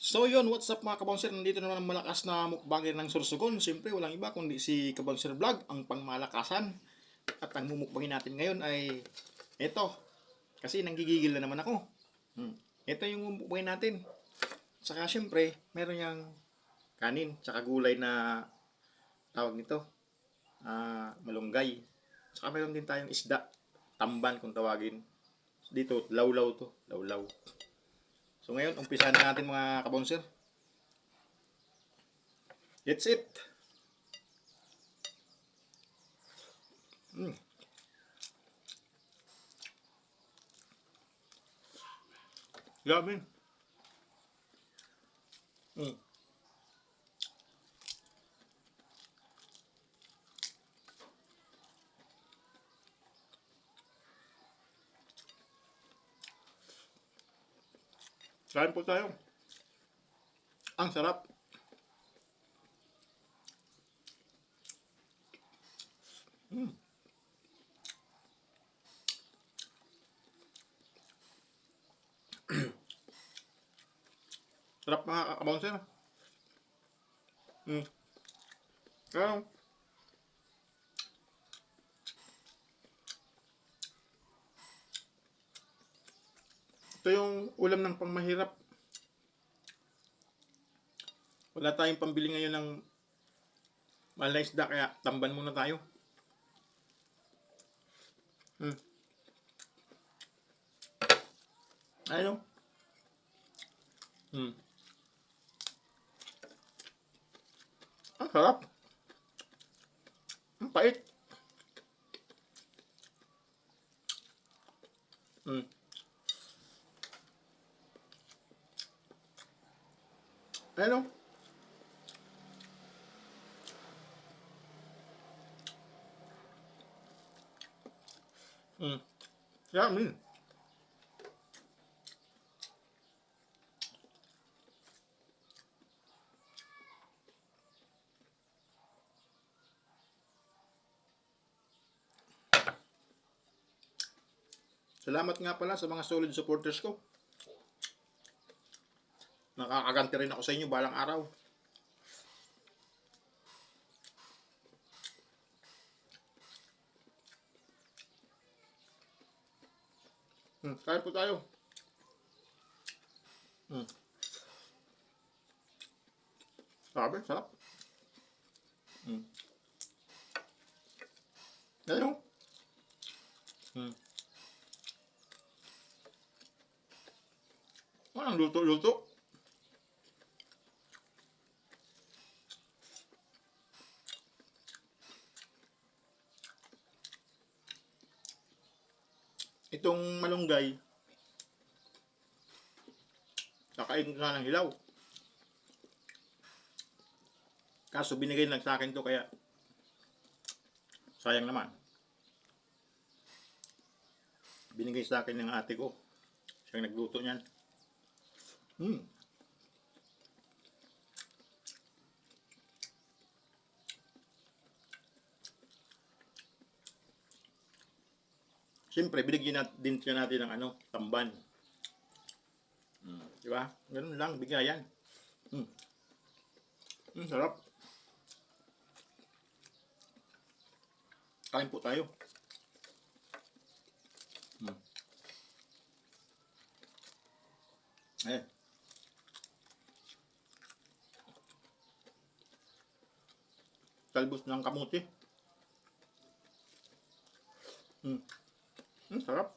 So yun, what's up mga kabonser? Nandito naman ang malakas na mukbanger ng Sorsogon. Siyempre, walang iba kundi si Kabonser Vlog, ang pangmalakasan. At ang mumukbangin natin ngayon ay ito. Kasi nanggigigil na naman ako. Ito yung mumukbangin natin. Saka siyempre, meron yung kanin, saka gulay na tawag nito, malunggay. Saka meron din tayong isda, tamban kung tawagin. Dito, lawlaw to, lawlaw. So ngayon, umpisa na natin mga kabonser. That's it. Grabe. Kain po tayo. Ang sarap. Sarap mga kabonser. Kaya, ito yung ulam ng pangmahirap. Wala tayong pambili ngayon ng mahal na isda, kaya tamban muna tayo. Ayun. Ang sarap. Ang pait. Ayun. Yummy. Salamat nga pala sa mga solid supporters ko. Nakakaganti rin ako sa inyo balang araw. Kain po tayo. Sabi, sarap. Ayun. Walang luto-luto. Itong malunggay, kakain na ng hilaw. Kaso binigay lang sa akin to, kaya sayang naman. Binigay sa akin ng ate ko. Siyang nagluto niyan. Siyempre, binigyan din siya natin ng tamban. Di ba? Ganun lang, bigayan. Sarap. Kain po tayo. Talbos ng kamuti. Sarap.